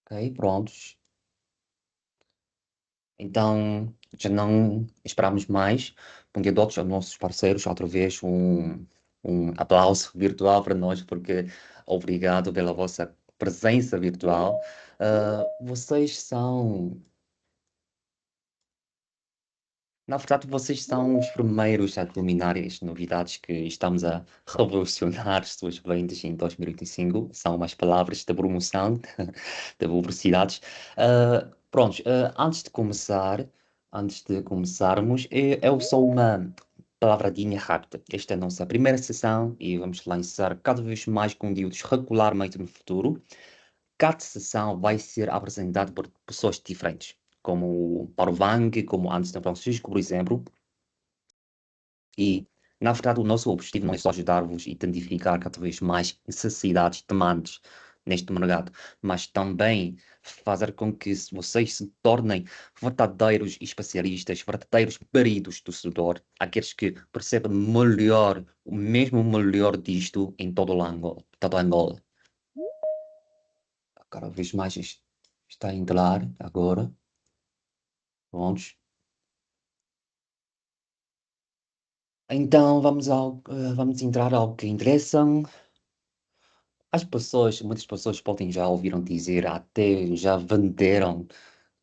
Ok, prontos. Então, já não esperamos mais. Bom dia a todos, aos nossos parceiros. Outra vez um aplauso virtual para nós, porque obrigado pela vossa presença virtual. Vocês são, na verdade, vocês são os primeiros a dominar as novidades que estamos a revolucionar as suas vendas em 2025. São umas palavras de promoção, de publicidades. Prontos, antes de começarmos, eu sou uma palavradinha rápida. Esta é a nossa primeira sessão e vamos lançar cada vez mais conteúdos regularmente no futuro. Cada sessão vai ser apresentada por pessoas diferentes, como o Paulo Wang, como Anderson Francisco, por exemplo. E, na verdade, o nosso objetivo não é só ajudar-vos a identificar cada vez mais necessidades, demandas neste mercado, mas também fazer com que vocês se tornem verdadeiros especialistas, verdadeiros peritos do setor, aqueles que percebem melhor, o mesmo melhor disto em todo Angola. Cada vez mais está a entrar agora. Prontos. Então vamos entrar ao que interessa. Muitas pessoas podem já ouviram dizer, até já venderam,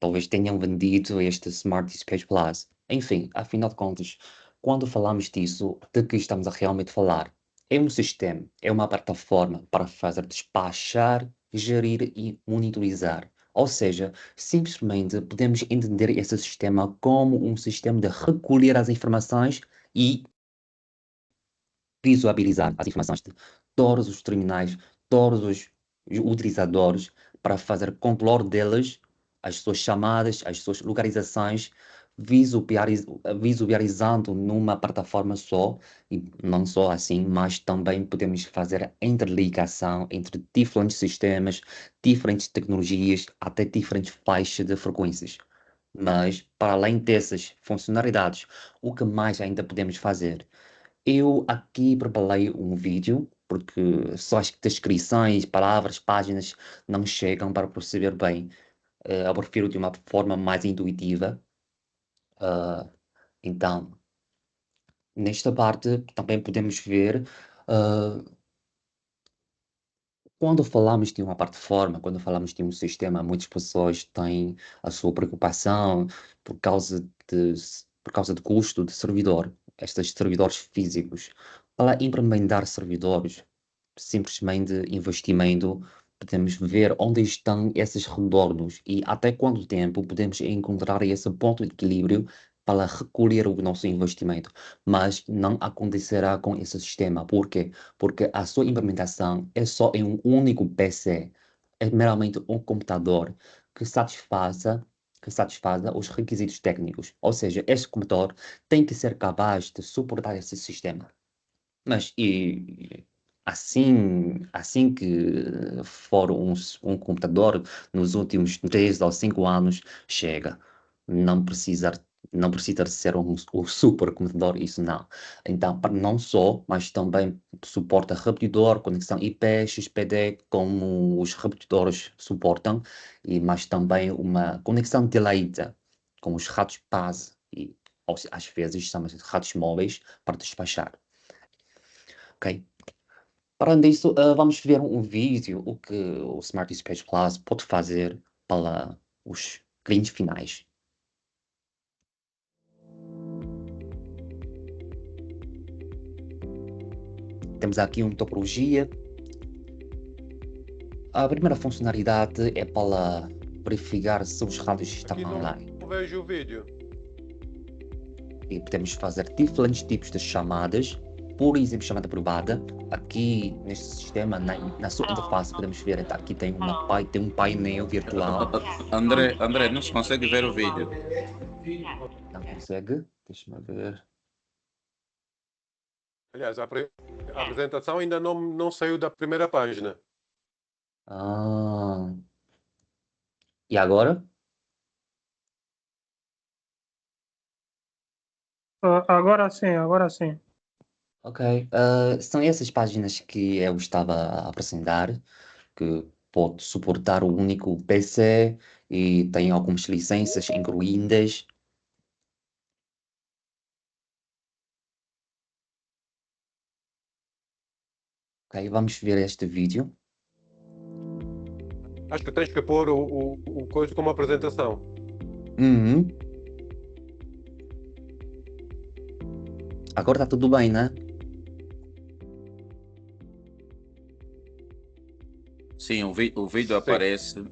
talvez tenham vendido este Smart Dispatch Plus. Enfim, afinal de contas, quando falamos disso, de que estamos a realmente falar? É um sistema, é uma plataforma para fazer despachar, gerir e monitorizar. Ou seja, simplesmente podemos entender esse sistema como um sistema de recolher as informações e visualizar as informações de todos os terminais, todos os utilizadores, para fazer controle deles, as suas chamadas, as suas localizações, visualizando numa plataforma só, e não só assim, mas também podemos fazer a interligação entre diferentes sistemas, diferentes tecnologias, até diferentes faixas de frequências. Mas, para além dessas funcionalidades, o que mais ainda podemos fazer? Eu aqui preparei um vídeo, porque só as descrições, palavras, páginas não chegam para perceber bem. Eu prefiro de uma forma mais intuitiva. Ah, então, nesta parte também podemos ver, ah, quando falamos de uma plataforma, quando falamos de um sistema, muitas pessoas têm a sua preocupação por causa de, por causa do custo de servidor, estes servidores físicos. Para implementar servidores, simplesmente investimento, podemos ver onde estão esses retornos e até quanto tempo podemos encontrar esse ponto de equilíbrio para recolher o nosso investimento. Mas não acontecerá com esse sistema. Por quê? Porque a sua implementação é só em um único PC, é meramente um computador que satisfaça os requisitos técnicos. Ou seja, este computador tem que ser capaz de suportar esse sistema. Mas assim que for um computador nos últimos 3 ou 5 anos, chega. Não precisa, não precisa de ser um supercomputador, isso não. Então, não só, mas também suporta repetidor, conexão IP, XPD, como os repetidores suportam, mas também uma conexão delayed, com os ratos PAS e às vezes são ratos móveis para despachar. Ok? Para além disso, vamos ver um vídeo o que o Smart Dispatch Plus pode fazer para os clientes finais. Temos aqui uma topologia. A primeira funcionalidade é para verificar se os rádios estão Aqui online. não vejo o vídeo. E podemos fazer diferentes tipos de chamadas, por exemplo, chamada privada. Aqui neste sistema, na sua interface, podemos ver que aqui tem um painel virtual. André, não se consegue ver o vídeo. Não consegue? Deixa-me ver. Aliás, a apresentação ainda não saiu da primeira página. Ah, e agora? Agora sim, agora sim. Ok. São essas páginas que eu estava a apresentar, que pode suportar o único PC e tem algumas licenças incluídas. Ok, vamos ver este vídeo. Acho que tens que pôr o coisa como apresentação. Uhum. Agora tá tudo bem, né? Sim, o vídeo Sim. aparece.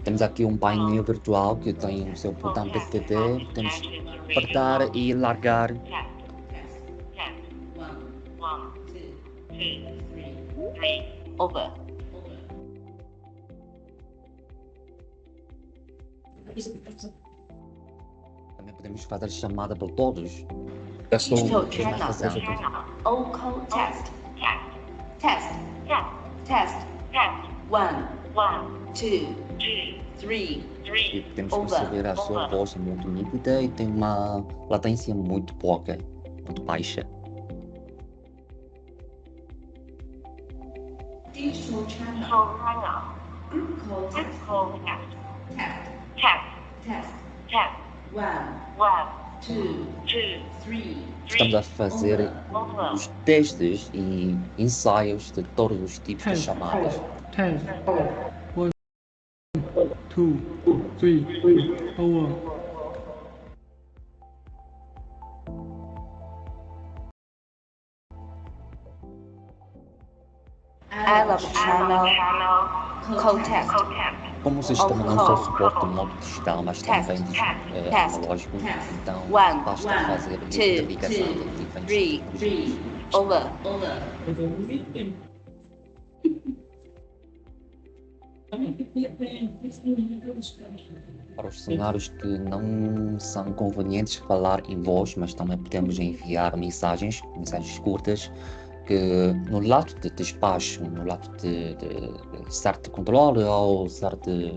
Temos aqui um painel virtual que tem o seu botão PTT. Temos que apertar e largar. Over. Também podemos fazer chamada para todos. Digital Quem vai fazer channel. tudo. All call test. Test. Test. 1, 2, 3. E podemos perceber a sua voz muito nítida e tem uma latência muito pouca, muito baixa. Digital channel. Group call test. Test. 1, 2, 3. Estamos a fazer os testes e ensaios de todos os tipos de chamadas. 10, 1, 2, 3, over. Arab channel. Call test. Como o sistema não só suporta o modo digital, mas também analógico, então basta fazer a ligação de diferentes tipos. Over. Para os cenários que não são convenientes falar em voz, mas também podemos enviar mensagens curtas, que no lado de despacho, no lado de start de controle ou start de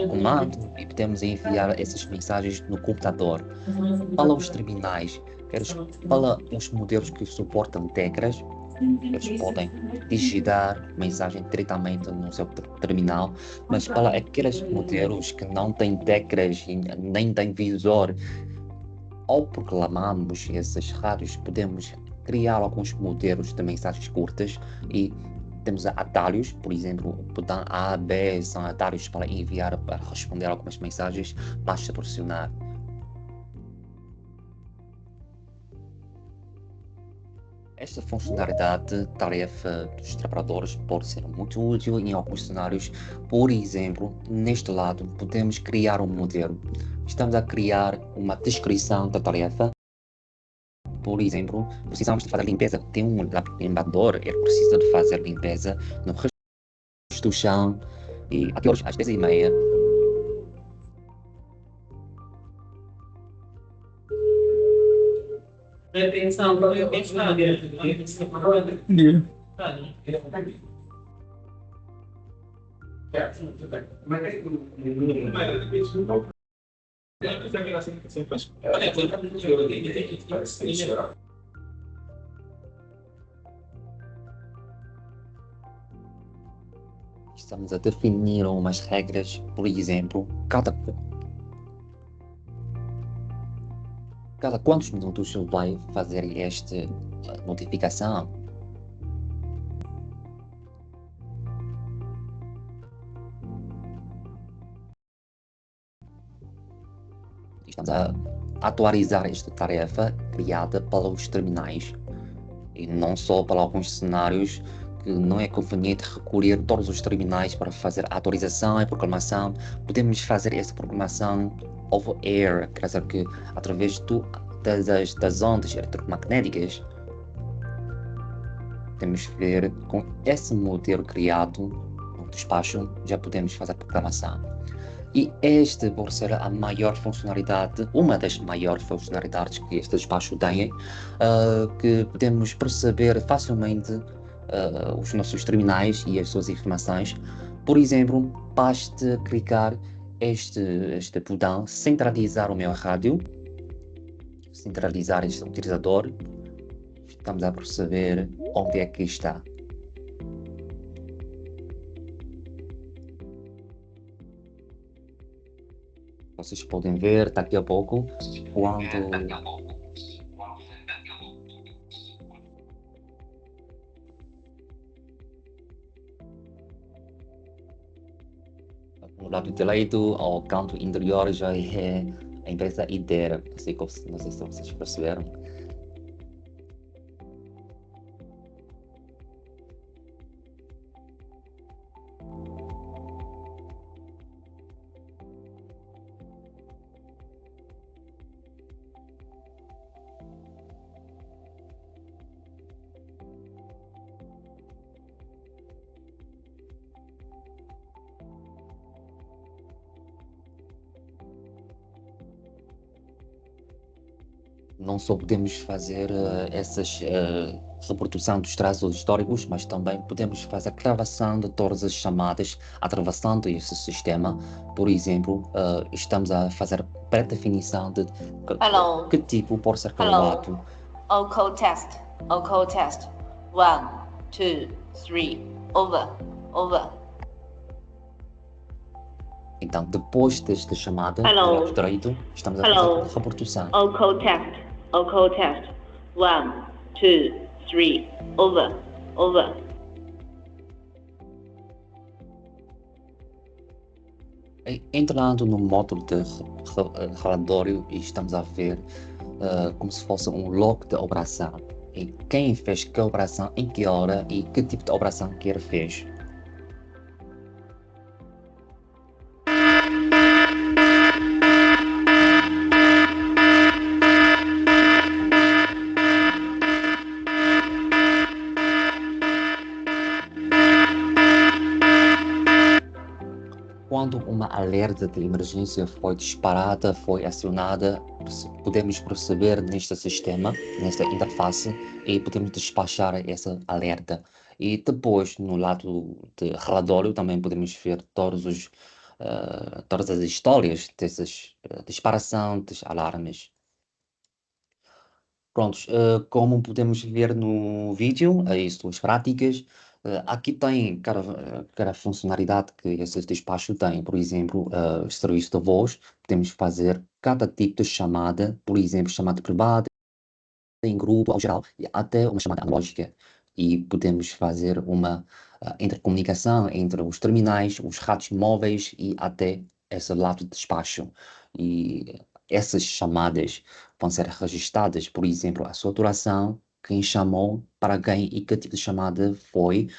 comando, e podemos enviar essas mensagens no computador. Para os terminais, para os modelos que suportam teclas, eles podem digitar mensagem diretamente no seu terminal, mas para aqueles modelos que não têm teclas e nem têm visor, ao proclamarmos esses rádios, podemos criar alguns modelos de mensagens curtas e temos atalhos, por exemplo, o botão A, B são atalhos para enviar, para responder algumas mensagens, basta pressionar. Esta funcionalidade, tarefa dos trabalhadores, pode ser muito útil em alguns cenários. Por exemplo, neste lado, podemos criar um modelo. Estamos a criar uma descrição da tarefa. Por exemplo, precisamos de fazer limpeza. Tem um limpador, ele precisa de fazer limpeza no resto do chão. E aqui hoje, às 10h30, estamos a definir umas regras. Por exemplo, cada quantos minutos vai fazer esta notificação. Estamos a atualizar esta tarefa criada para os terminais e não só para alguns cenários que não é conveniente recolher todos os terminais para fazer a atualização e programação. Podemos fazer essa programação over air, quer dizer que através das ondas eletromagnéticas. Temos que ver com esse modelo criado no despacho, já podemos fazer a programação. E esta por ser a maior funcionalidade, uma das maiores funcionalidades que este despacho tem, que podemos perceber facilmente os nossos terminais e as suas informações. Por exemplo, basta clicar este botão, centralizar o meu rádio, centralizar este utilizador, estamos a perceber onde é que está. Vocês podem ver daqui a pouco quando no lado direito, ao canto interior, já é a empresa IDER. Não sei se vocês perceberam. Não só podemos fazer essas reprodução dos traços históricos, mas também podemos fazer gravação de todas as chamadas atravessando esse sistema. Por exemplo, estamos a fazer pré-definição de Hello. que tipo pode ser Hello. gravado. All code test. All code test. 1, 2, 3. Over. Over. Então, depois desta chamada, Hello. do lado direito, estamos a Hello. fazer a reprodução. All code test. All code test. 1, 2, 3. Over. Over. Entrando no módulo de relatório, e estamos a ver como se fosse um log de operação. E quem fez que operação, em que hora e que tipo de operação que ele fez. Quando uma alerta de emergência foi disparada, foi acionada, podemos perceber neste sistema, nesta interface, e podemos despachar essa alerta. E depois, no lado de relatório, também podemos ver todas as histórias dessas disparação dos alarmes. Prontos, como podemos ver no vídeo, as suas práticas, aqui tem cada funcionalidade que esse despacho tem. Por exemplo, serviço de voz, podemos fazer cada tipo de chamada, por exemplo, chamada privada, em grupo, ao geral, e até uma chamada analógica. E podemos fazer uma intercomunicação entre os terminais, os rádios móveis e até esse lado de despacho. E essas chamadas vão ser registradas, por exemplo, a sua duração, quem chamou, para quem e que tipo de chamada foi,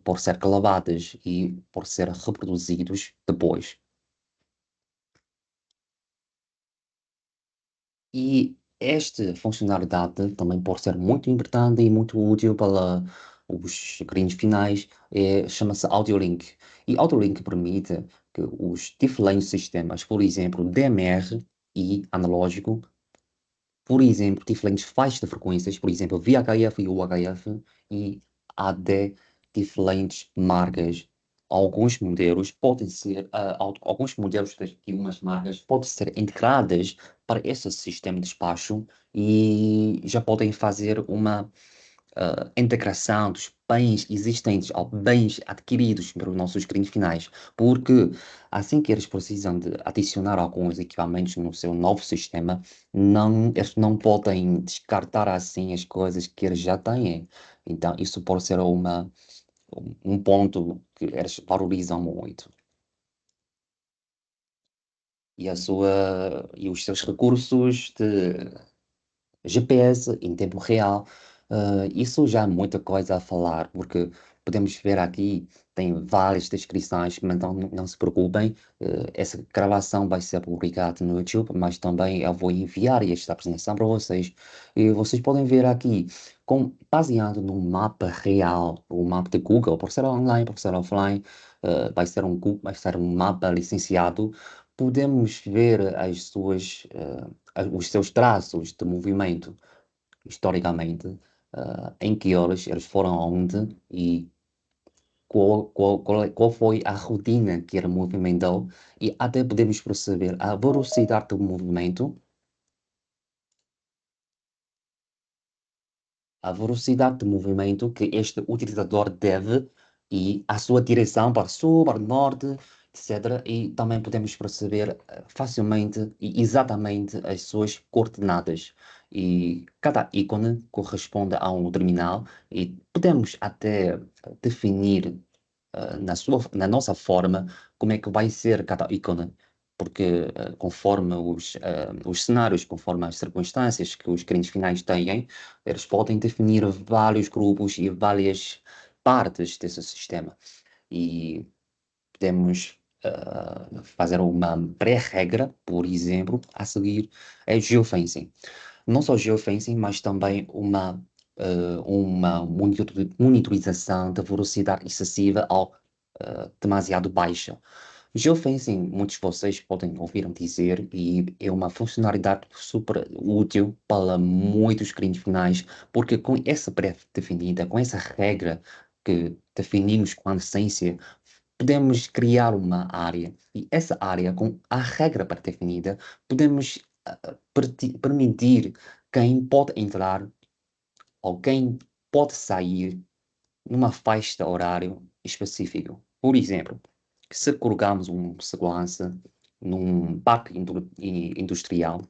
por ser gravadas e por ser reproduzidos depois. E esta funcionalidade também pode ser muito importante e muito útil para os clientes finais, chama-se AudioLink. E AudioLink permite que os diferentes sistemas, por exemplo, DMR e analógico, por exemplo, diferentes faixas de frequências, por exemplo, VHF e UHF, e AD, diferentes marcas. Alguns modelos podem ser, alguns modelos de umas marcas podem ser integradas para esse sistema de despacho e já podem fazer uma integração dos bens existentes aos bens adquiridos pelos nossos clientes finais, porque assim que eles precisam de adicionar alguns equipamentos no seu novo sistema, eles não podem descartar assim as coisas que eles já têm. Então, isso pode ser um ponto que eles valorizam muito. E os seus recursos de GPS em tempo real, isso já é muita coisa a falar, porque podemos ver aqui, tem várias descrições, mas não se preocupem, essa gravação vai ser publicada no YouTube, mas também eu vou enviar esta apresentação para vocês. E vocês podem ver aqui, baseado no mapa real, o mapa de Google, por ser online, por ser offline, vai ser um mapa licenciado, podemos ver os seus traços de movimento, historicamente, em que horas eles foram aonde e qual foi a rotina que ele movimentou, e até podemos perceber a velocidade do movimento a velocidade de movimento que este utilizador deve e a sua direção para sul, para norte, etc. E também podemos perceber facilmente e exatamente as suas coordenadas. E cada ícone corresponde a um terminal e podemos até definir na nossa forma como é que vai ser cada ícone. Porque conforme os cenários, conforme as circunstâncias que os clientes finais têm, eles podem definir vários grupos e várias partes desse sistema. E podemos fazer uma pré-regra, por exemplo, a seguir é geofencing. Não só geofencing, mas também uma monitorização da velocidade excessiva ou demasiado baixa. Geofencing, muitos de vocês podem ouvir dizer, e é uma funcionalidade super útil para muitos clientes finais, porque com essa pré-definida, com essa regra que definimos com antecedência, podemos criar uma área, e essa área, com a regra pré-definida, podemos permitir quem pode entrar ou quem pode sair numa faixa de horário específico. Por exemplo, se colocamos um segurança num parque industrial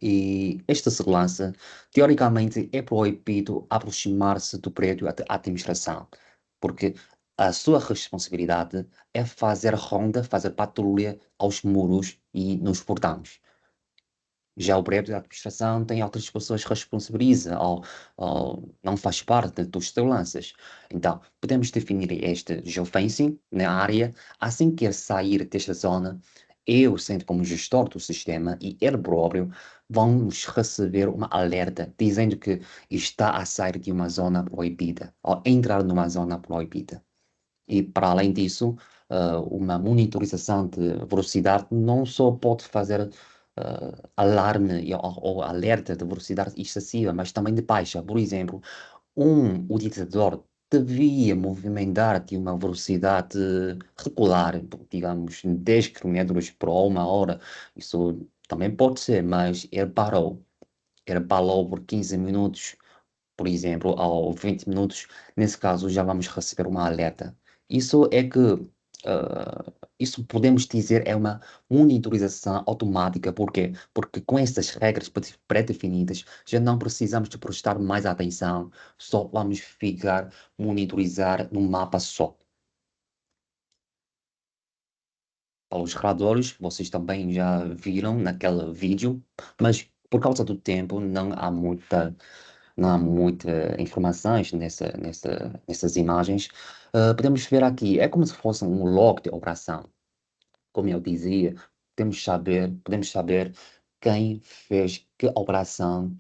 e esta segurança, teoricamente, é proibido aproximar-se do prédio de administração, porque a sua responsabilidade é fazer ronda, fazer patrulha aos muros e nos portões. Já o prédio de administração tem outras pessoas que responsabiliza ou não faz parte dos seguranças. Então, podemos definir este geofencing na área. Assim que ele sair desta zona, eu, sendo como gestor do sistema e ele próprio, vamos receber uma alerta dizendo que está a sair de uma zona proibida ou entrar numa zona proibida. E, para além disso, uma monitorização de velocidade não só pode fazer alarme ou alerta de velocidade excessiva, mas também de baixa. Por exemplo, um utilizador devia movimentar de uma velocidade regular, digamos, 10 km por hora. Isso também pode ser, mas ele parou. Ele parou por 15 minutos, por exemplo, ou 20 minutos. Nesse caso, já vamos receber uma alerta. Isso é que, isso podemos dizer é uma monitorização automática. Por quê? Porque com essas regras pré-definidas, já não precisamos de prestar mais atenção, só vamos ficar monitorizar no mapa só. Para os relatórios, vocês também já viram naquele vídeo, mas por causa do tempo não há muita informações nessas imagens. Podemos ver aqui, é como se fosse um log de operação. Como eu dizia, podemos saber quem fez que operação.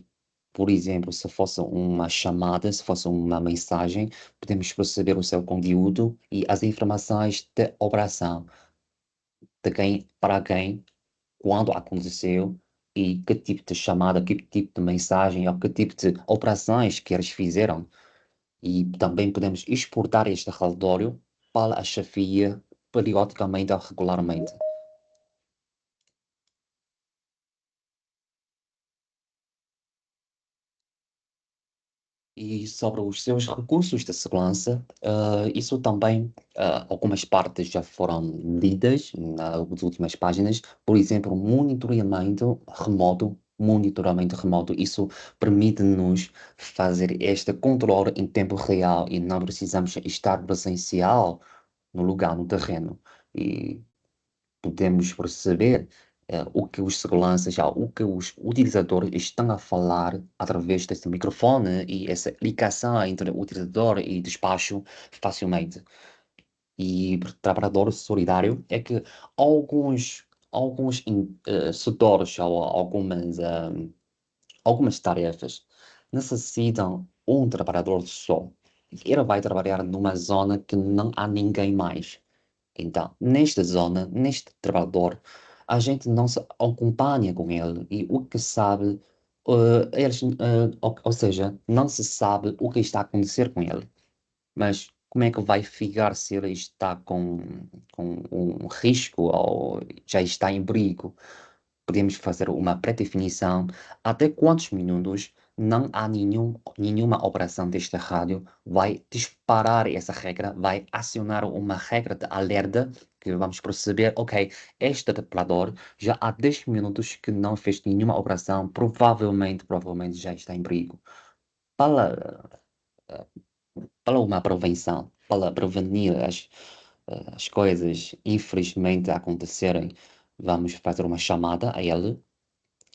Por exemplo, se fosse uma chamada, se fosse uma mensagem, podemos perceber o seu conteúdo e as informações da operação, de quem para quem, quando aconteceu e que tipo de chamada, que tipo de mensagem ou que tipo de operações que eles fizeram. E também podemos exportar este relatório para a chefia periodicamente ou regularmente. E sobre os seus recursos de segurança, isso também, algumas partes já foram lidas nas últimas páginas. Por exemplo, monitoramento remoto, isso permite-nos fazer este controle em tempo real e não precisamos estar presencial no lugar, no terreno. E podemos perceber o que os seguranças, o que os utilizadores estão a falar através desse microfone e essa ligação entre o utilizador e despacho facilmente. E trabalhador solidário é que alguns setores ou algumas tarefas necessitam um trabalhador só. Ele vai trabalhar numa zona que não há ninguém mais. Então, nesta zona, neste trabalhador, a gente não se acompanha com ele e o que sabe, ou seja, não se sabe o que está a acontecer com ele. Mas como é que vai ficar se ele está com um risco ou já está em perigo? podemos fazer uma pré-definição até quantos minutos não há nenhuma operação desta rádio, vai disparar essa regra, vai acionar uma regra de alerta que vamos perceber, ok, este depurador já há 10 minutos que não fez nenhuma operação, provavelmente já está em perigo. Para uma prevenção, para prevenir as coisas infelizmente acontecerem, vamos fazer uma chamada a ele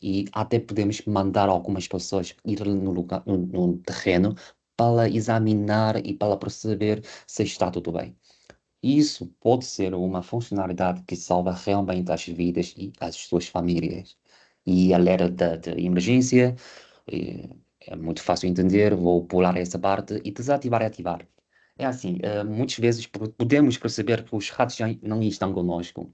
e até podemos mandar algumas pessoas ir no lugar, no terreno para examinar e para perceber se está tudo bem. Isso pode ser uma funcionalidade que salva realmente as vidas e as suas famílias. E alerta de emergência, é muito fácil entender, vou pular essa parte e desativar e ativar. É assim, muitas vezes podemos perceber que os ratos já não estão conosco.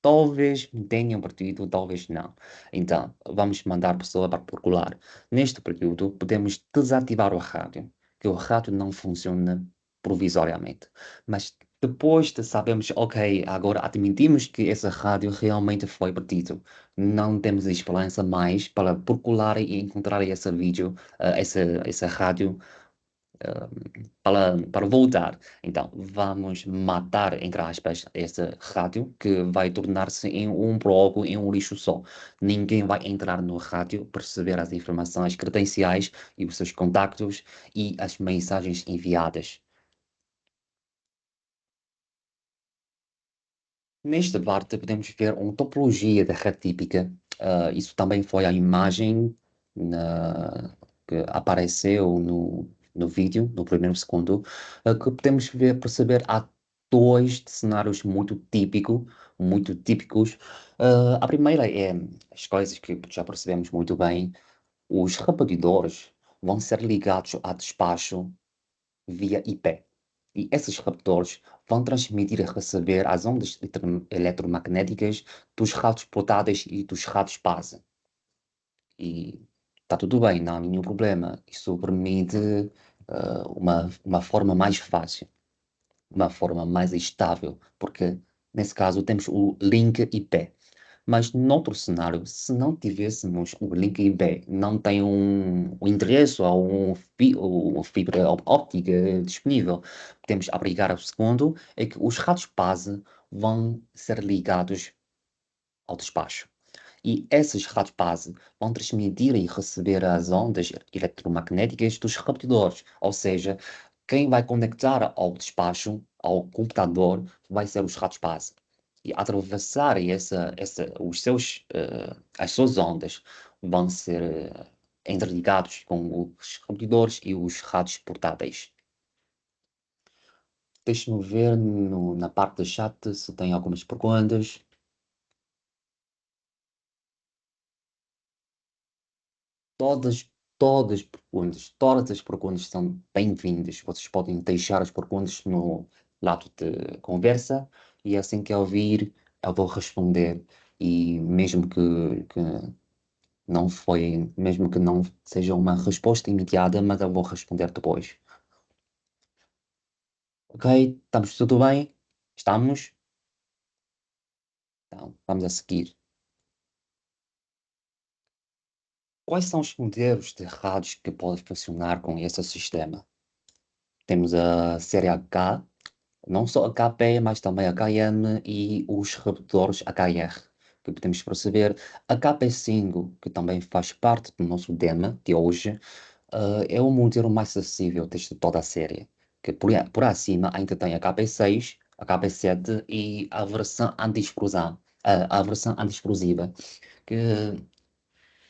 Talvez tenham partido, talvez não. Então, vamos mandar a pessoa para procurar. Neste período, podemos desativar o rádio, que o rádio não funciona provisoriamente. Mas depois de sabermos, ok, agora admitimos que esse rádio realmente foi perdido. Não temos esperança mais para procurar e encontrar esse vídeo, essa rádio para voltar. Então, vamos matar, entre aspas, esse rádio que vai tornar-se em um bloco, em um lixo só. Ninguém vai entrar no rádio, perceber as informações credenciais e os seus contactos e as mensagens enviadas. Nesta parte, podemos ver uma topologia da rede típica. Isso também foi a imagem que apareceu no vídeo, no primeiro segundo, que podemos perceber há dois cenários muito típicos. A primeira é as coisas que já percebemos muito bem. Os repetidores vão ser ligados a despacho via IP. E esses repetidores vão transmitir e receber as ondas eletromagnéticas dos rádios portáteis e dos rádios base. E está tudo bem, não há nenhum problema. Isso permite uma forma mais fácil, uma forma mais estável, porque nesse caso temos o link IP. Mas noutro cenário, se não tivéssemos o link IP, não tem um endereço ou uma fibra óptica disponível, podemos abrigar o segundo, é que os rádios base vão ser ligados ao despacho. E esses rádios base vão transmitir e receber as ondas eletromagnéticas dos repetidores, ou seja, quem vai conectar ao despacho, ao computador, vai ser os rádios base. E atravessar as suas ondas vão ser interligados com os repetidores e os rádios portáteis. Deixe-me ver na parte do chat se tem algumas perguntas. Todas as perguntas são bem-vindas. Vocês podem deixar as perguntas no lado de conversa e assim que eu ouvir, eu vou responder. E mesmo que não seja uma resposta imediata, mas eu vou responder depois. Ok? Estamos tudo bem? Estamos? Então, vamos a seguir. Quais são os modelos de rádios que podem funcionar com esse sistema? Temos a série H, não só HP, mas também HM e os repetidores HR, que podemos perceber. HP5, que também faz parte do nosso tema de hoje, é o modelo mais acessível de toda a série, que por acima ainda tem HP6, HP7 e a versão anti-explosiva, que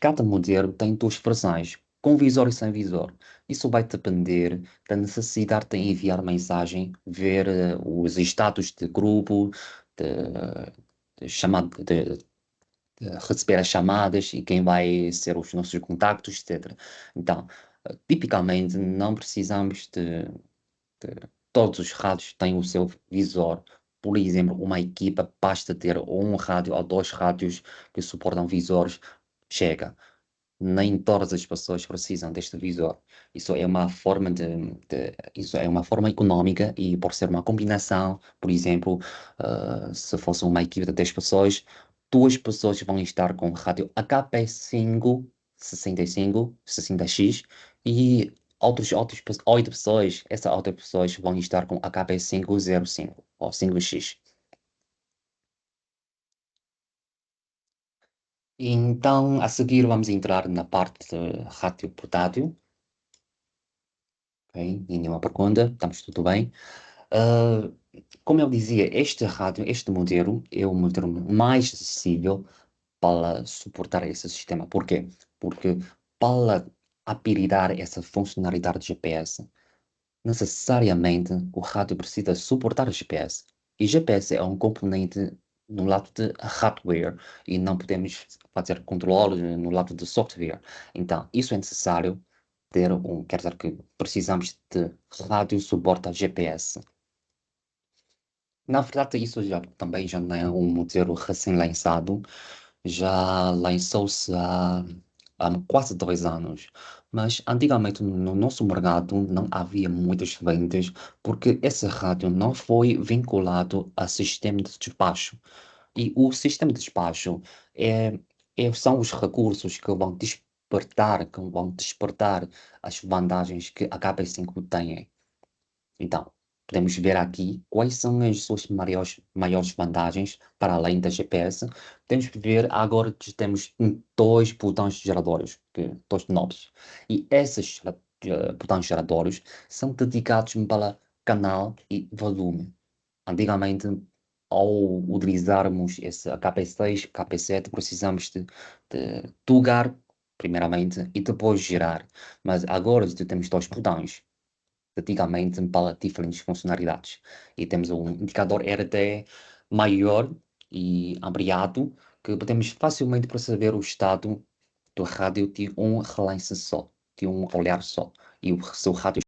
cada modelo tem duas versões, com visor e sem visor. Isso vai depender da necessidade de enviar mensagem, ver os status de grupo, de receber as chamadas e quem vai ser os nossos contactos, etc. Então, tipicamente, não precisamos todos os rádios têm o seu visor. Por exemplo, uma equipa basta ter um rádio ou dois rádios que suportam visores, chega. Nem todas as pessoas precisam deste visor. Isso é uma forma isso é uma forma econômica e por ser uma combinação, por exemplo, se fosse uma equipe de 10 pessoas, duas pessoas vão estar com rádio HP5, 65, 60X e outras 8 pessoas, essas outras pessoas vão estar com HP505 ou 5X. Então, a seguir vamos entrar na parte de rádio portátil. Ok, nenhuma pergunta, estamos tudo bem. Como eu dizia, este modelo é o modelo mais acessível para suportar esse sistema. Por quê? Porque para habilitar essa funcionalidade de GPS, necessariamente o rádio precisa suportar o GPS. E GPS é um componente no lado de hardware e não podemos fazer controle no lado de software. Então, isso é necessário quer dizer que precisamos de rádio suporta GPS. Na verdade, isso também já não é um modelo recém-lançado, já lançou-se há quase 2 anos. Mas antigamente no nosso mercado não havia muitas vendas porque esse rádio não foi vinculado a sistema de despacho. E o sistema de despacho são os recursos que vão despertar as vantagens que a KB5 tem. Então, podemos ver aqui quais são as suas maiores vantagens para além da GPS. Podemos ver agora que temos dois botões geradores, dois knobs. E esses botões geradores são dedicados para canal e volume. Antigamente, ao utilizarmos esse KP6, KP7, precisamos de plugar primeiramente e depois girar. Mas agora temos dois botões antigamente para diferentes funcionalidades. E temos um indicador RT maior e ampliado que podemos facilmente perceber o estado do rádio de um relance só, de um olhar só. E o seu rádio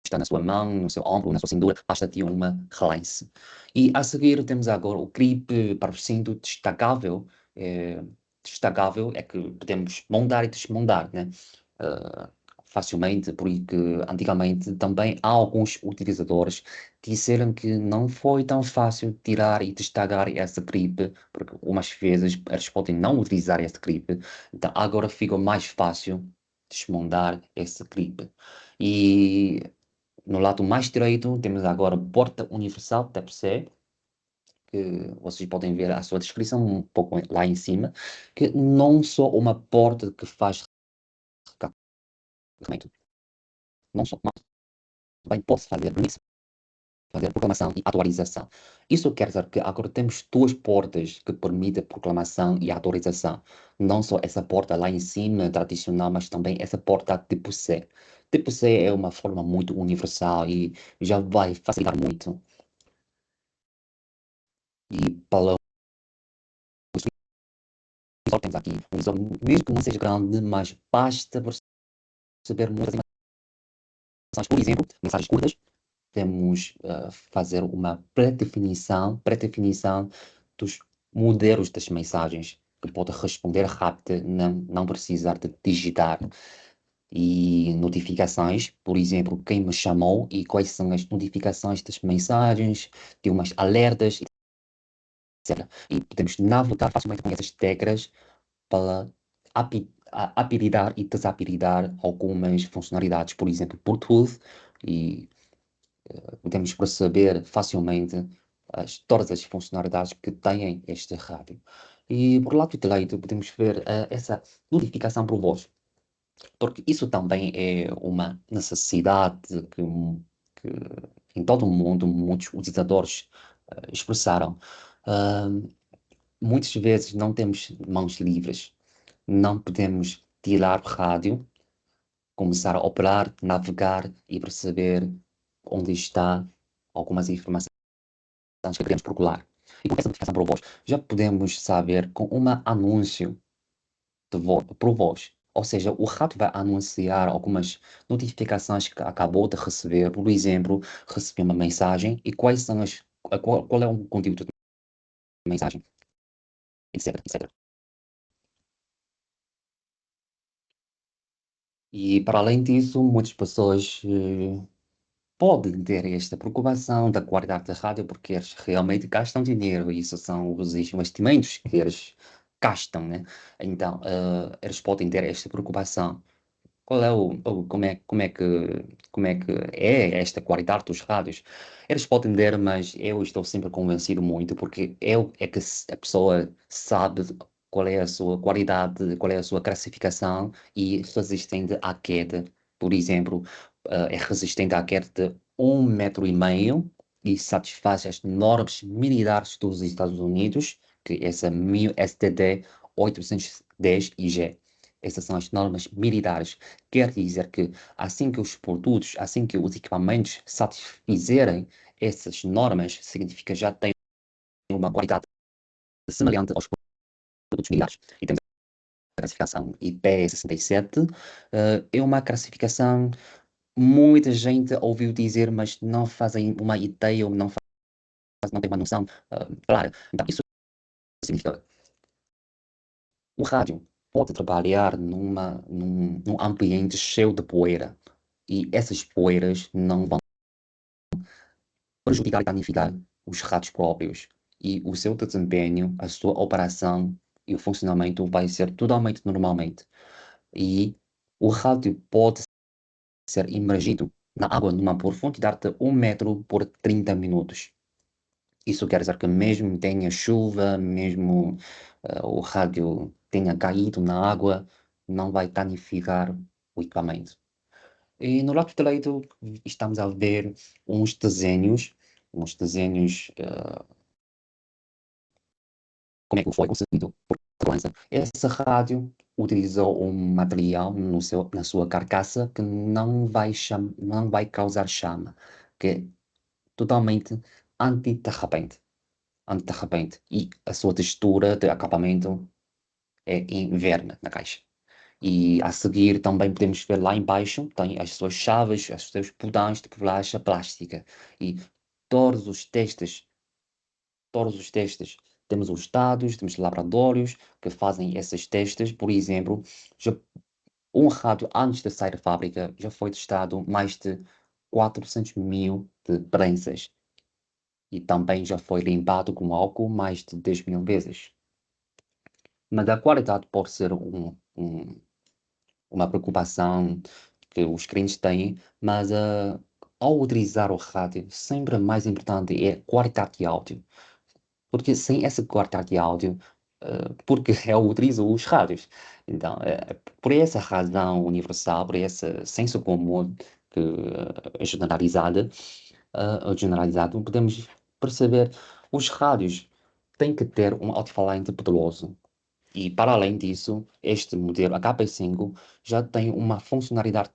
está na sua mão, no seu ombro, na sua cintura, basta de uma relance. E a seguir temos agora o clipe para o cinto destacável. Destacável é que podemos montar e desmontar, né? Facilmente, porque antigamente também alguns utilizadores disseram que não foi tão fácil tirar e destacar essa clipe, porque umas vezes eles podem não utilizar essa clipe, então agora fica mais fácil desmontar esse clipe. E no lado mais direito temos agora porta universal Type-C, que vocês podem ver a sua descrição um pouco lá em cima, que não só uma porta que faz recarregamento, não só, mas também pode fazer proclamação e atualização. Isso quer dizer que agora temos duas portas que permitem proclamação e atualização. Não só essa porta lá em cima, tradicional, mas também essa porta tipo C. Tipo C é uma forma muito universal e já vai facilitar muito. E para só temos aqui um visor, mesmo que não seja grande, mas basta perceber muitas mensagens. Por exemplo, mensagens curtas, temos fazer uma pré-definição dos modelos das mensagens, que pode responder rápido, não precisar de digitar. E notificações, por exemplo, quem me chamou e quais são as notificações das mensagens, de umas alertas, etc. E podemos navegar facilmente com essas teclas para habilitar e desabilitar algumas funcionalidades, por exemplo, Bluetooth, e podemos perceber facilmente todas as funcionalidades que tem este rádio. E por lado direito podemos ver essa notificação por voz, porque isso também é uma necessidade que em todo o mundo muitos utilizadores expressaram. Muitas vezes não temos mãos livres, não podemos tirar o rádio, começar a operar, navegar e perceber onde está algumas informações que queremos procurar. E com essa notificação por voz, já podemos saber com um anúncio por voz. Ou seja, o rádio vai anunciar algumas notificações que acabou de receber. Por exemplo, recebi uma mensagem e qual é o conteúdo da mensagem, etc, etc. E para além disso, muitas pessoas pode ter esta preocupação da qualidade da rádio, porque eles realmente gastam dinheiro, isso são os investimentos que eles gastam, né? Então, eles podem ter esta preocupação. Qual é como é que é esta qualidade dos rádios? Eles podem ter, mas eu estou sempre convencido muito, porque é que a pessoa sabe qual é a sua qualidade, qual é a sua classificação e resistente à queda. Por exemplo, é resistente à queda de 1,5 metro e satisfaz as normas militares dos Estados Unidos, que essa 1000 STD 810 IG. Essas são as normas militares. Quer dizer que assim que os produtos, assim que os equipamentos satisfizerem essas normas, significa já tem uma qualidade semelhante aos produtos militares. E temos a classificação IP67, é uma classificação, muita gente ouviu dizer, mas não fazem uma ideia ou não tem uma noção clara. Então, isso significa o rádio pode trabalhar num ambiente cheio de poeira e essas poeiras não vão prejudicar e danificar os rádios próprios e o seu desempenho, a sua operação e o funcionamento vai ser totalmente normalmente. E o rádio pode ser imergido na água numa profundidade de 1 metro por 30 minutos. Isso quer dizer que mesmo tenha chuva, mesmo o rádio tenha caído na água, não vai danificar o equipamento. E no lado direito estamos a ver uns desenhos, como é que foi concebido por segurança. Essa rádio utilizou um material na sua carcaça que não vai causar chama, que é totalmente antiderrapente. Antiderrapente. E a sua textura de acabamento é em verme na caixa. E a seguir também podemos ver lá embaixo, tem as suas chaves, os seus botões de borracha plástica. E todos os testes, todos os testes, temos os estados, temos laboratórios que fazem esses testes. Por exemplo, um rádio antes de sair da fábrica já foi testado mais de 400 mil de prensas. E também já foi limpado com álcool mais de 10 mil vezes. Mas a qualidade pode ser uma preocupação que os clientes têm, mas ao utilizar o rádio, sempre mais importante é a qualidade de áudio. Porque sem essa qualidade de áudio, porque eu utilizo os rádios. Então, por essa razão universal, por esse senso comum que é generalizado, podemos perceber os rádios têm que ter um alto-falante poderoso. E, para além disso, este modelo HP5 já tem uma funcionalidade,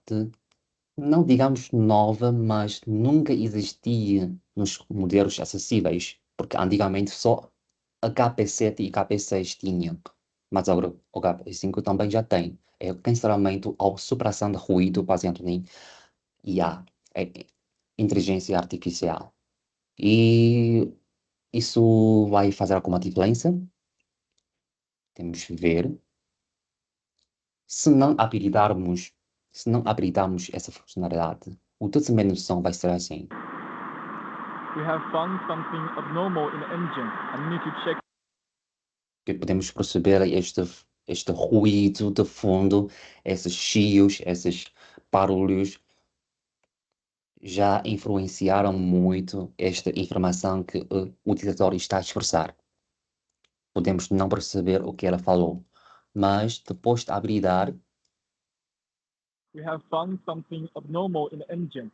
não digamos nova, mas nunca existia nos modelos acessíveis, porque antigamente só HP7 e HP6 tinham, mas agora o HP5 também já tem. É o cancelamento ou supressão de ruído baseado em IA, inteligência artificial. E isso vai fazer alguma diferença? Temos que ver. Se não habilitarmos, se não habilitarmos essa funcionalidade, o desempenho do som vai ser assim. We have found something abnormal in the engine and need to check. Que podemos perceber este ruído de fundo, esses chios, esses barulhos, já influenciaram muito esta informação que o utilizador está a expressar. Podemos não perceber o que ela falou, mas depois de habilitar, We have found something abnormal in the engine.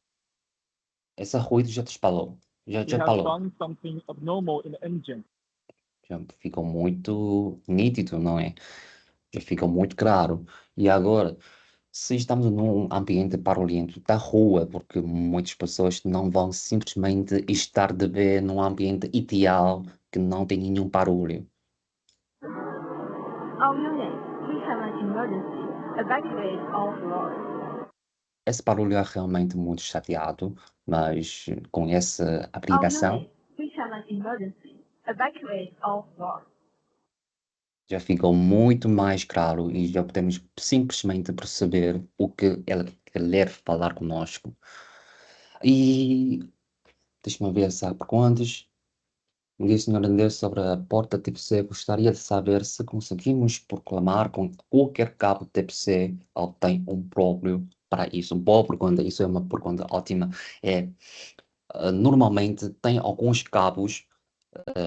esse ruído já te falou. Já We have falou. found something abnormal in the engine. Já ficou muito nítido, não é? Já ficou muito claro. E agora, se estamos num ambiente barulhento da rua, porque muitas pessoas não vão simplesmente estar de ver num ambiente ideal que não tem nenhum barulho. All units, we have an emergency. Evacuate all floors. Esse barulho é realmente muito chateado, mas com essa All habilitação units, we have an emergency. Evacuate all floors. já ficou muito mais claro e já podemos simplesmente perceber o que ela quer falar conosco. E deixa-me ver se há perguntas. Diz, senhor André, sobre a porta tipo C, gostaria de saber se conseguimos proclamar com qualquer cabo tipo C ou tem um próprio para isso. Boa pergunta, isso é uma pergunta ótima. É, normalmente tem alguns cabos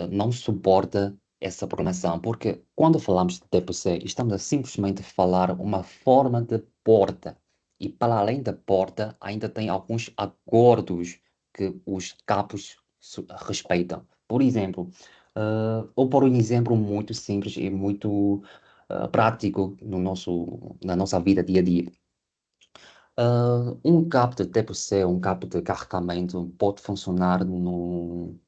não suporta essa programação, porque quando falamos de TPC, estamos a simplesmente falar uma forma de porta. E para além da porta, ainda tem alguns acordos que os cabos respeitam. Por exemplo, ou por um exemplo muito simples e muito prático no na nossa vida dia a dia. Um cabo de TPC, um cabo de carregamento, pode funcionar no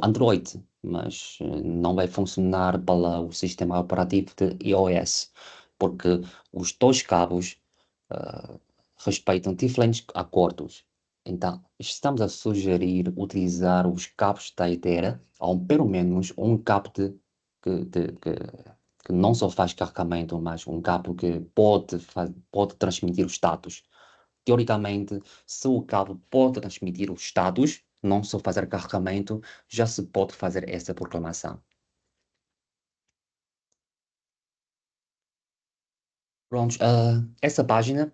Android, mas não vai funcionar para o sistema operativo de iOS, porque os dois cabos eh, respeitam diferentes acordos. Então, estamos a sugerir utilizar os cabos da Etera, ou pelo menos um cabo que, de- que, que não só faz carregamento, mas um cabo que pode transmitir os status. Teoricamente, se o cabo pode transmitir os status, não só fazer carregamento, já se pode fazer essa proclamação. Pronto, essa página,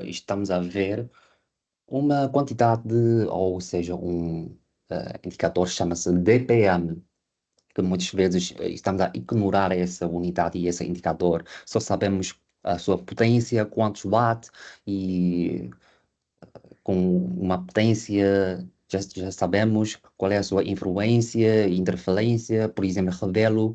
estamos a ver uma quantidade, ou seja, um indicador chama-se DPM, que muitas vezes estamos a ignorar essa unidade e esse indicador. Só sabemos a sua potência, quantos watts e com uma potência, já sabemos qual é a sua influência e interferência, por exemplo, revelo,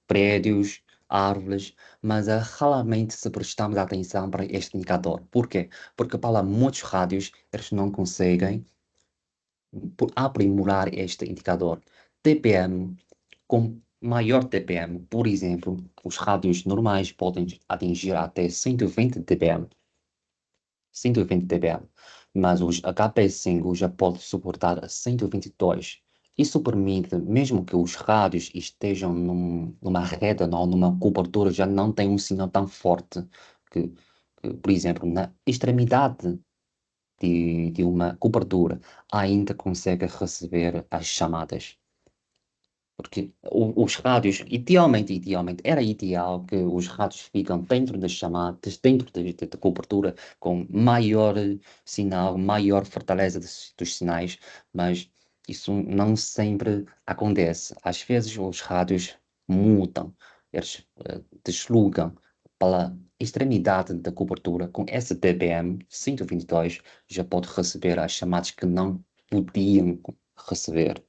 prédios, árvores, mas raramente se prestamos atenção para este indicador. Por quê? Porque para muitos rádios eles não conseguem aprimorar este indicador. TPM, com maior TPM, por exemplo, os rádios normais podem atingir até 120 dBm. 120 dBm, mas os HP5 já pode suportar 122. Isso permite, mesmo que os rádios estejam numa rede ou numa cobertura, já não tem um sinal tão forte por exemplo, na extremidade de uma cobertura, ainda consegue receber as chamadas. Porque os rádios, idealmente, era ideal que os rádios ficam dentro das chamadas, dentro da cobertura, com maior sinal, maior fortaleza dos sinais, mas isso não sempre acontece. Às vezes os rádios mudam, eles deslugam para a extremidade da cobertura, com esse dBm 122, já pode receber as chamadas que não podiam receber.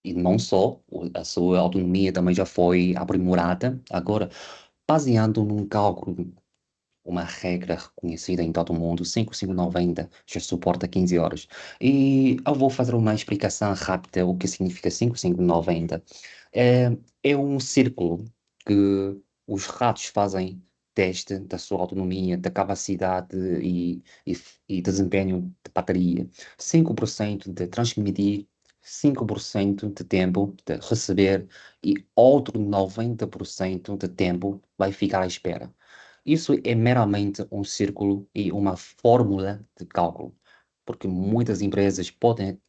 E não só, a sua autonomia também já foi aprimorada. Agora, baseando num cálculo, uma regra reconhecida em todo o mundo, 5590 já suporta 15 horas. E eu vou fazer uma explicação rápida o que significa 5590. É um círculo que os ratos fazem teste da sua autonomia, da capacidade e desempenho de bateria. 5% de transmitir, 5% de tempo de receber e outro 90% de tempo vai ficar à espera. Isso é meramente um círculo e uma fórmula de cálculo, porque muitas empresas podem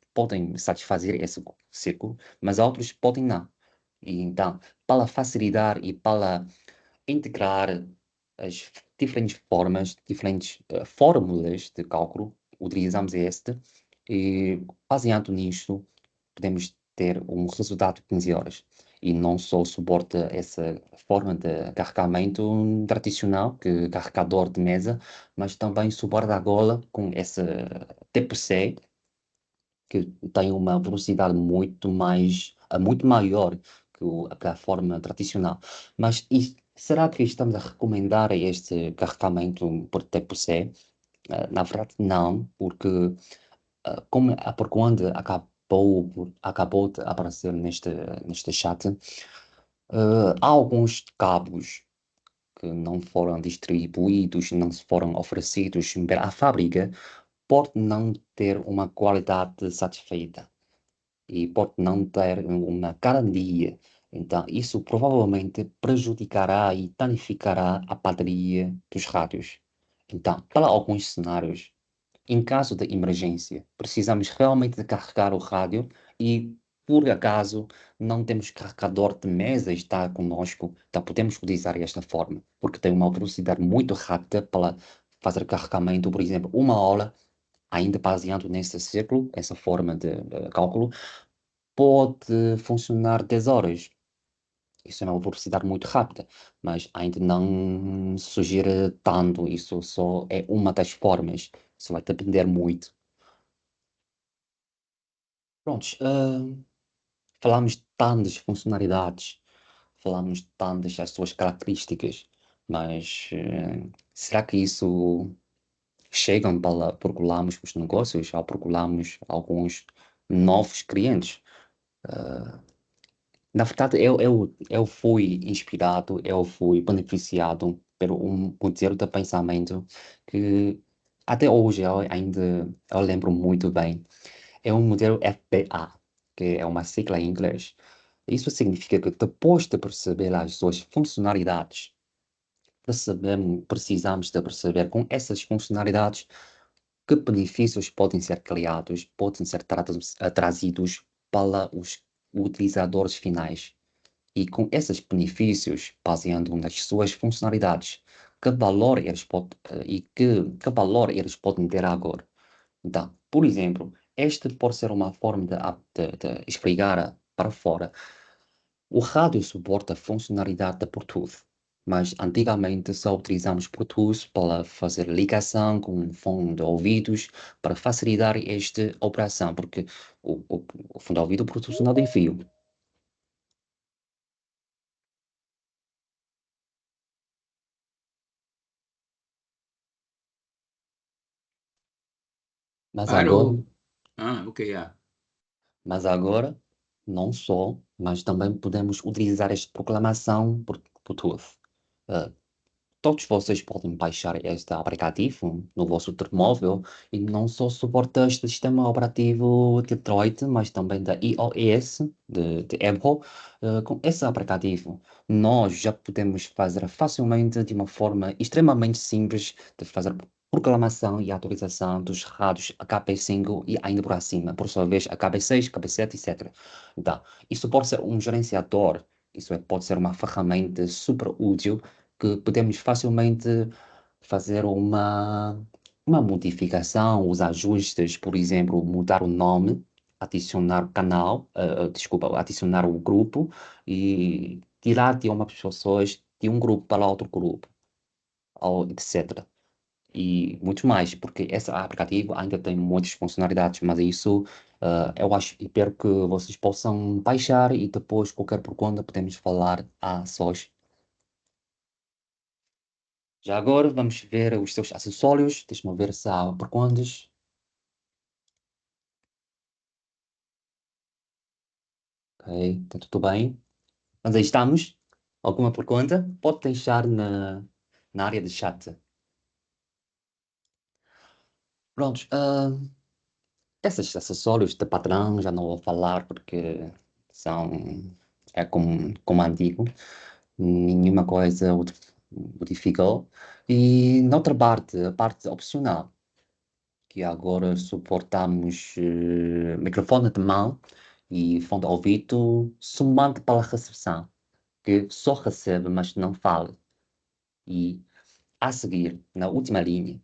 satisfazer esse círculo, mas outros podem não. E então, para facilitar e para integrar as diferentes formas, diferentes fórmulas de cálculo, utilizamos este e, baseado nisto, podemos ter um resultado de 15 horas. E não só suporta essa forma de carregamento tradicional, que carregador de mesa, mas também suporta agora com essa TPC, que tem uma velocidade muito maior que a forma tradicional. Mas será que estamos a recomendar este carregamento por TPC? Na verdade, não, porque como a pergunta acabou de aparecer neste chat, há alguns cabos que não foram distribuídos, não foram oferecidos à fábrica, pode não ter uma qualidade satisfeita e pode não ter uma garantia. Então, isso provavelmente prejudicará e danificará a bateria dos rádios. Então, para alguns cenários, em caso de emergência, precisamos realmente de carregar o rádio e, por acaso, não temos carregador de mesa está conosco, então podemos utilizar esta forma, porque tem uma velocidade muito rápida para fazer carregamento, por exemplo, uma hora, ainda baseado nesse ciclo, essa forma de cálculo, pode funcionar 10 horas. Isso é uma velocidade muito rápida, mas ainda não sugere tanto. Isso só é uma das formas. Isso vai depender muito. Prontos, falamos de tantas funcionalidades, falamos de tantas as suas características, mas será que isso chegam para procurarmos os negócios, ao procurarmos alguns novos clientes? Na verdade, eu fui inspirado, eu fui beneficiado pelo um modelo de pensamento que até hoje eu lembro muito bem. É um modelo FBA, que é uma sigla em inglês. Isso significa que depois de perceber as suas funcionalidades, precisamos de perceber com essas funcionalidades que benefícios podem ser criados, podem ser trazidos para os utilizadores finais. E com esses benefícios, baseando nas suas funcionalidades, que valor eles que valor eles podem ter agora. Então, por exemplo, este pode ser uma forma de explicar para fora. O rádio suporta a funcionalidade de Bluetooth, mas antigamente só utilizamos Bluetooth para fazer ligação com um fone de ouvidos para facilitar esta operação, porque o fone de ouvido Bluetooth não tem fio. Mas agora, Parou. Ah, ok, yeah. mas agora, não só, mas também podemos utilizar esta proclamação por Bluetooth. Eh, Todos vocês podem baixar este aplicativo no vosso telemóvel e não só suporta este sistema operativo de Android, mas também da iOS, de Apple. Com esse aplicativo, nós já podemos fazer facilmente, de uma forma extremamente simples, de fazer proclamação e atualização dos rádios KB5 e ainda por acima, por sua vez, a KB6, KB7, etc. Então, isso pode ser um gerenciador, pode ser uma ferramenta super útil que podemos facilmente fazer uma modificação, os ajustes, por exemplo, mudar o nome, adicionar o canal, desculpa, adicionar o grupo e tirar de umas pessoas de um grupo para outro grupo, ou etc. E muito mais, porque esse aplicativo ainda tem muitas funcionalidades, mas isso eu acho, espero que vocês possam baixar e depois, qualquer pergunta, podemos falar a sós. Já agora vamos ver os seus acessórios. Deixa-me ver se há perguntas. Ok, está tudo bem. Mas aí estamos. Alguma pergunta? Pode deixar na área de chat. Prontos. Esses acessórios de padrão já não vou falar porque são como antigo. Nenhuma coisa modificou. E noutra parte, a parte opcional, que agora suportamos microfone de mão e fone de ouvido somente para a recepção, que só recebe, mas não fala. E a seguir, na última linha,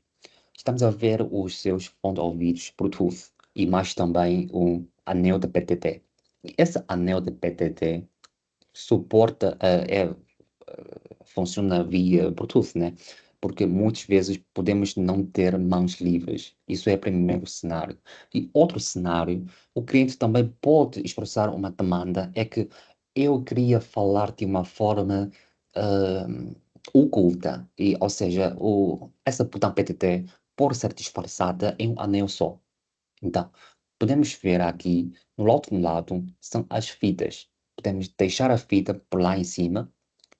estamos a ver os seus fones de ouvidos Bluetooth e mais também um anel de PTT. E esse anel de PTT suporta, funciona via Bluetooth, né? Porque muitas vezes podemos não ter mãos livres. Isso é o primeiro cenário. E outro cenário, o cliente também pode expressar uma demanda, é que eu queria falar de uma forma oculta, ou seja, essa botão PTT pode ser disfarçada em um anel só. Então, podemos ver aqui, no outro lado, são as fitas. Podemos deixar a fita por lá em cima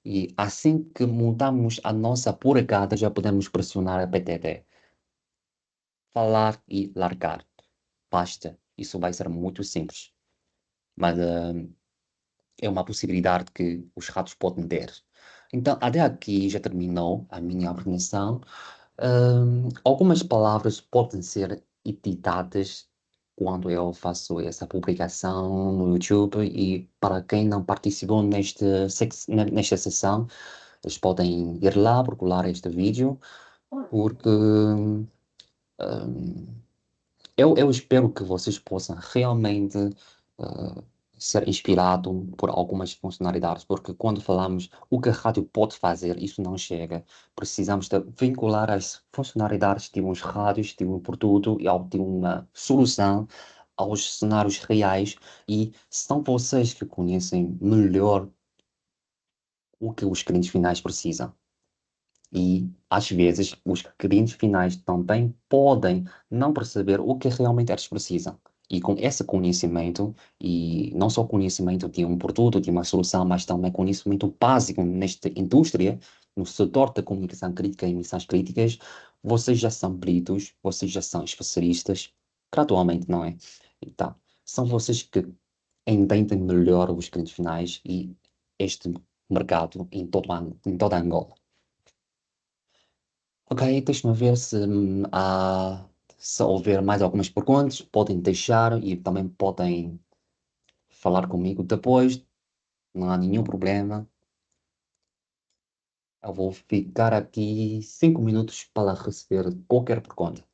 e assim que mudamos a nossa polegada, já podemos pressionar a PTT. Falar e largar. Basta. Isso vai ser muito simples. Mas é uma possibilidade que os ratos podem ter. Então, até aqui já terminou a minha apresentação. Algumas palavras podem ser editadas quando eu faço essa publicação no YouTube e para quem não participou nesta sessão, eles podem ir lá procurar este vídeo porque eu espero que vocês possam realmente eh, ser inspirados por algumas funcionalidades, porque quando falamos o que a rádio pode fazer, isso não chega. Precisamos de vincular as funcionalidades de uns rádios, de um produto e de uma solução aos cenários reais, e são vocês que conhecem melhor o que os clientes finais precisam. E, às vezes, os clientes finais também podem não perceber o que realmente eles precisam. E com esse conhecimento, e não só conhecimento de um produto, de uma solução, mas também conhecimento básico nesta indústria, no setor da comunicação crítica e emissões críticas, vocês já são peritos, vocês já são especialistas, gradualmente, não é? Então, são vocês que entendem melhor os clientes finais e este mercado em toda Angola. Ok, deixa-me ver se houver mais algumas perguntas, podem deixar e também podem falar comigo depois, não há nenhum problema. Eu vou ficar aqui 5 minutos para receber qualquer pergunta.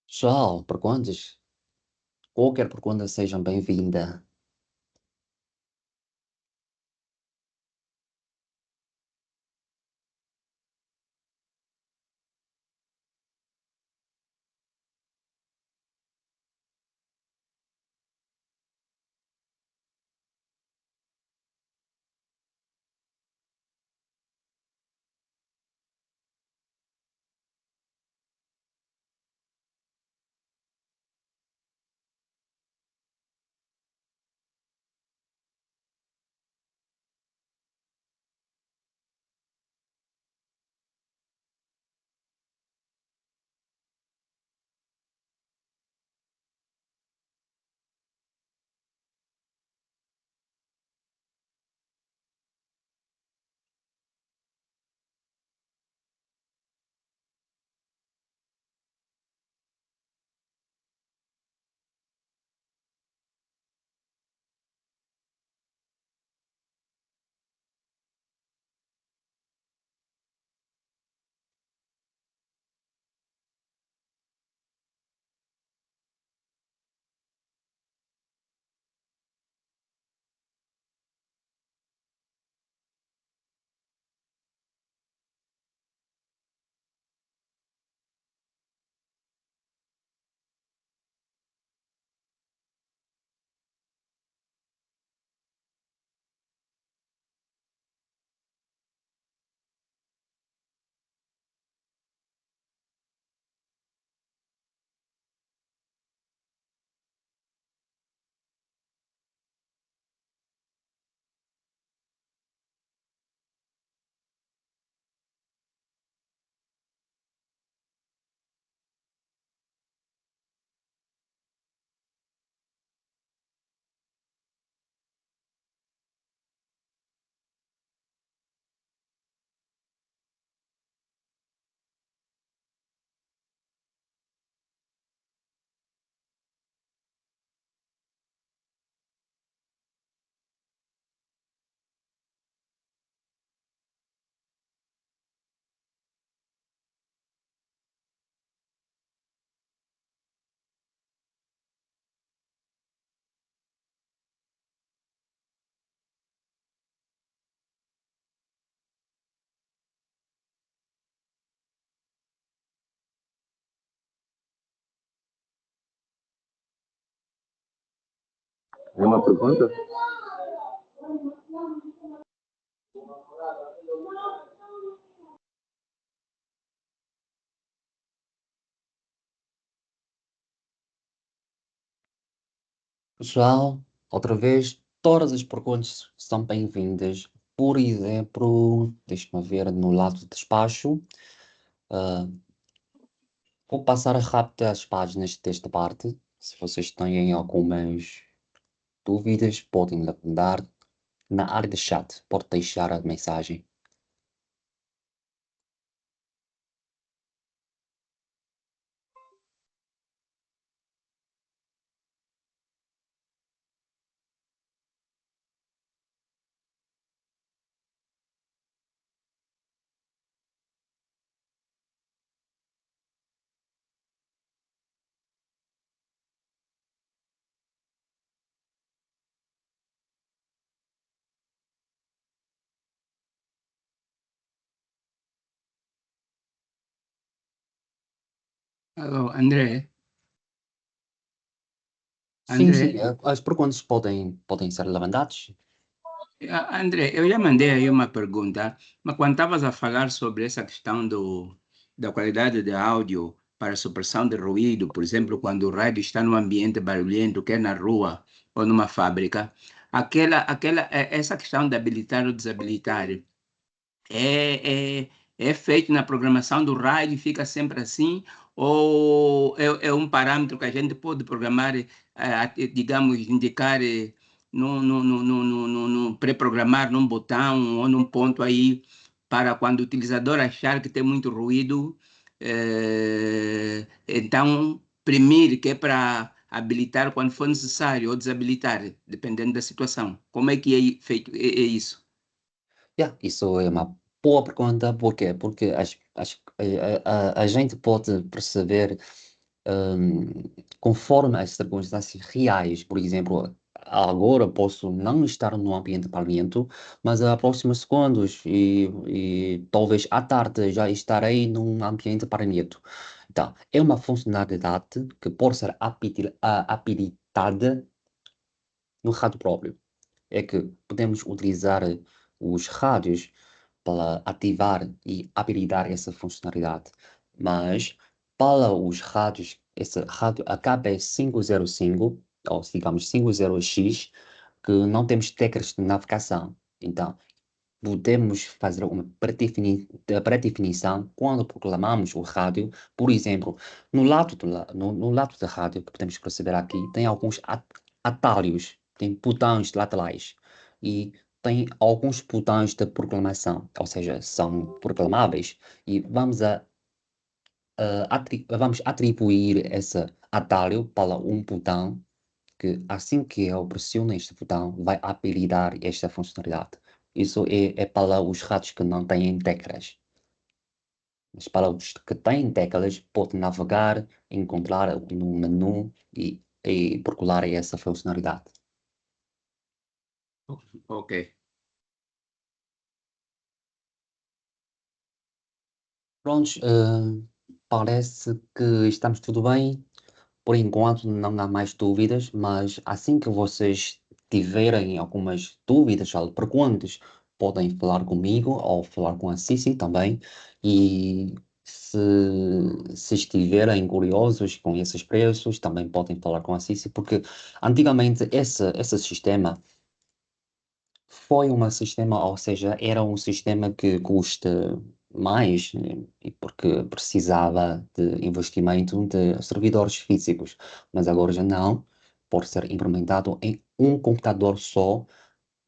Pessoal, perguntas? Qualquer pergunta sejam bem-vinda. É uma pergunta? Pessoal, outra vez, todas as perguntas são bem-vindas. Por exemplo, deixa-me ver no lado de despacho. Vou passar rápido as páginas desta parte. Se vocês têm algumas dúvidas, podem mandar na área de chat. Pode deixar a mensagem. Alô, André? Sim, André? sim, as perguntas podem ser levantadas. André, eu já mandei aí uma pergunta, mas quando estavas a falar sobre essa questão da qualidade de áudio para supressão de ruído, por exemplo, quando o rádio está num ambiente barulhento, quer na rua ou numa fábrica, essa questão de habilitar ou desabilitar é feito na programação do rádio e fica sempre assim, ou é um parâmetro que a gente pode programar, digamos, indicar, pré-programar num botão ou num ponto aí, para quando o utilizador achar que tem muito ruído, então premir, que é para habilitar quando for necessário, ou desabilitar, dependendo da situação. Como é que é feito é isso? Isso é uma boa pergunta. Por quê? Porque a gente pode perceber, conforme as circunstâncias reais. Por exemplo, agora posso não estar no ambiente barulhento, mas a próximos segundos e talvez à tarde já estarei num ambiente barulhento. Então, é uma funcionalidade que pode ser habilitada no rádio próprio. É que podemos utilizar os rádios para ativar e habilitar essa funcionalidade. Mas para os rádios, esse rádio HB505, ou digamos 50X, que não temos teclas de navegação. Então, podemos fazer uma pré-definição quando proclamamos o rádio. Por exemplo, no lado da rádio, que podemos perceber aqui, tem alguns atalhos, tem botões laterais e tem alguns botões de proclamação, ou seja, são proclamáveis, e vamos atribuir esse atalho para um botão que, assim que eu pressiono este botão, vai habilitar esta funcionalidade. Isso é para os ratos que não têm teclas. Mas para os que têm teclas, pode navegar, encontrar no menu e procurar essa funcionalidade. Ok. Prontos, parece que estamos tudo bem. Por enquanto não há mais dúvidas, mas assim que vocês tiverem algumas dúvidas ou perguntas, podem falar comigo ou falar com a Cici também. E se, se estiverem curiosos com esses preços, também podem falar com a Cici, porque antigamente esse sistema foi um sistema, ou seja, era um sistema que custa mais, e porque precisava de investimento de servidores físicos, mas agora já não, pode ser implementado em um computador só,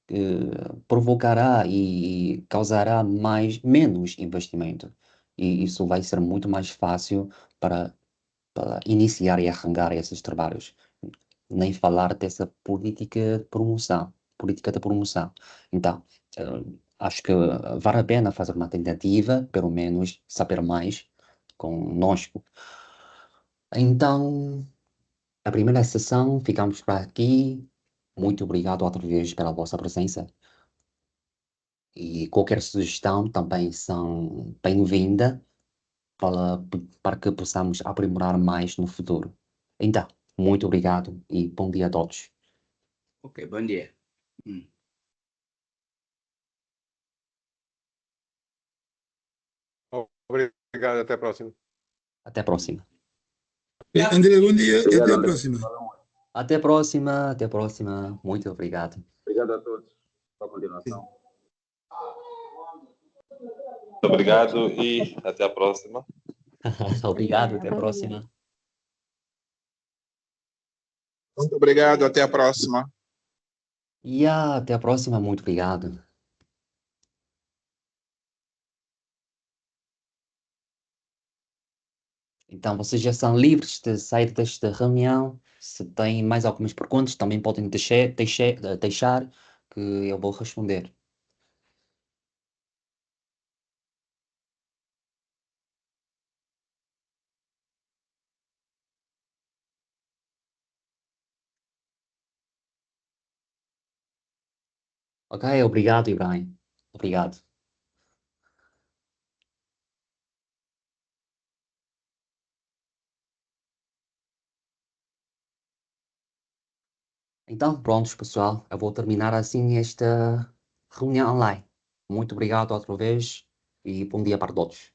que provocará e causará menos investimento. E isso vai ser muito mais fácil para iniciar e arrancar esses trabalhos. Nem falar dessa política de promoção. Então, acho que vale a pena fazer uma tentativa, pelo menos saber mais conosco. Então, a primeira sessão ficamos por aqui. Muito obrigado outra vez pela vossa presença. E qualquer sugestão também são bem-vinda para, para que possamos aprimorar mais no futuro. Então, muito obrigado e bom dia a todos. Ok, bom dia. Obrigado, até a próxima. Até a próxima. André, bom dia e até a próxima. Até a próxima, até a próxima. Muito obrigado. Obrigado a todos. Boa continuação. Muito obrigado e até a próxima. Obrigado, até a próxima. Muito obrigado, até a próxima. E até a próxima, muito obrigado. Então, vocês já são livres de sair desta reunião. Se têm mais algumas perguntas, também podem deixar que eu vou responder. Ok, obrigado, Ibrahim. Obrigado. Então, prontos, pessoal. Eu vou terminar assim esta reunião online. Muito obrigado outra vez e bom dia para todos.